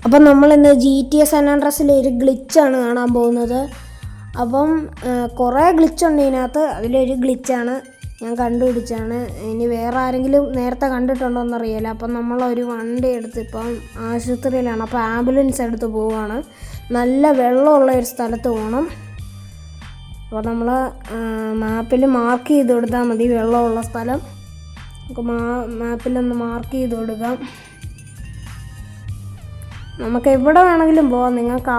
അപ്പം നമ്മളിന്ന് GTA San Andreasലെ ഒരു ഗ്ലിച്ചാണ് കാണാൻ പോകുന്നത്. അപ്പം കുറേ ഗ്ലിച്ചുണ്ട് ഇതിനകത്ത്. അതിലൊരു ഗ്ലിച്ചാണ് ഞാൻ കണ്ടുപിടിച്ചാണ്. ഇനി വേറെ ആരെങ്കിലും നേരത്തെ കണ്ടിട്ടുണ്ടോ എന്നറിയില്ല. അപ്പം നമ്മളൊരു വണ്ടി എടുത്ത് ഇപ്പം ആശുപത്രിയിലാണ്. അപ്പോൾ ആംബുലൻസ് എടുത്ത് പോവുകയാണ്. നല്ല വെള്ളമുള്ള ഒരു സ്ഥലത്ത് പോകണം. അപ്പോൾ നമ്മൾ മാപ്പിൽ മാർക്ക് ചെയ്ത് കൊടുത്താൽ മതി വെള്ളമുള്ള സ്ഥലം. നമുക്ക് മാപ്പിലൊന്ന് മാർക്ക് ചെയ്ത് കൊടുക്കാം. നമുക്ക് എവിടെ വേണമെങ്കിലും പോകാം. നിങ്ങൾക്ക്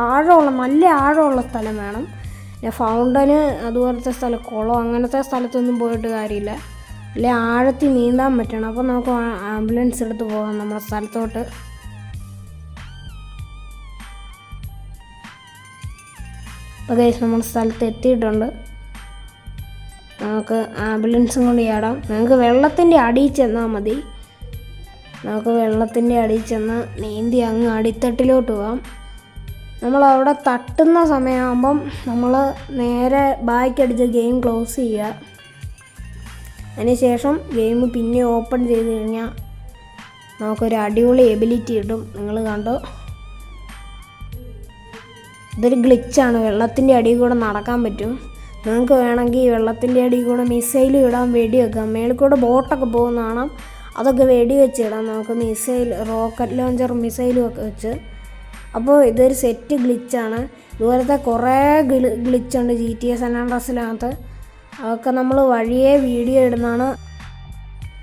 നല്ല ആഴമുള്ള സ്ഥലം വേണം. പിന്നെ ഫൗണ്ടന് അതുപോലത്തെ സ്ഥലം, കുളം അങ്ങനത്തെ സ്ഥലത്തൊന്നും പോയിട്ട് കാര്യമില്ല. അല്ലെ ആഴത്തിൽ നീന്താൻ പറ്റണം. അപ്പോൾ നമുക്ക് ആംബുലൻസ് എടുത്ത് പോകാം നമ്മുടെ സ്ഥലത്തോട്ട്. അപ്പോൾ ഗൈസ് നമ്മൾ സ്ഥലത്ത് എത്തിയിട്ടുണ്ട്. നമുക്ക് ആംബുലൻസും കൊണ്ട് ചാടാം. നിങ്ങൾക്ക് വെള്ളത്തിൻ്റെ അടിയിൽ ചെന്നാൽ മതി. നമുക്ക് വെള്ളത്തിൻ്റെ അടിയിൽ ചെന്ന് നീന്തി അങ്ങ് അടിത്തട്ടിലോട്ട് പോകാം. നമ്മളവിടെ തട്ടുന്ന സമയമാകുമ്പം നമ്മൾ നേരെ ബാക്കടിച്ച് ഗെയിം ക്ലോസ് ചെയ്യുക. അതിനുശേഷം ഗെയിം പിന്നെ ഓപ്പൺ ചെയ്ത് കഴിഞ്ഞാൽ നമുക്കൊരു അടിപൊളി എബിലിറ്റി കിട്ടും. നിങ്ങൾ കണ്ടോ, ഇതൊരു ഗ്ലിച്ചാണ്. വെള്ളത്തിൻ്റെ അടിയിൽ കൂടെ നടക്കാൻ പറ്റും. നിങ്ങൾക്ക് വേണമെങ്കിൽ വെള്ളത്തിൻ്റെ അടിയിൽ കൂടെ മിസൈൽ ഇടാൻ വെടി വെക്കാം. മേളിൽ കൂടെ ബോട്ടൊക്കെ പോകുന്ന കാണാം. അതൊക്കെ വെടി വെച്ചിടാം നമുക്ക്. മിസൈൽ, റോക്കറ്റ് ലോഞ്ചർ, മിസൈലും ഒക്കെ വെച്ച്. അപ്പോൾ ഇതൊരു സെറ്റ് ഗ്ലിച്ചാണ്. ഇതുപോലത്തെ കുറേ ഗ്ലിച്ചുണ്ട് GTA San Andreasനകത്ത്. അതൊക്കെ നമ്മൾ വഴിയേ വീഡിയോ ഇടുന്നതാണ്.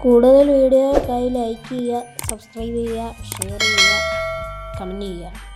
കൂടുതൽ വീഡിയോകൾക്കായി ലൈക്ക് ചെയ്യുക, സബ്സ്ക്രൈബ് ചെയ്യുക, ഷെയർ ചെയ്യുക, കമൻറ്റ് ചെയ്യുക.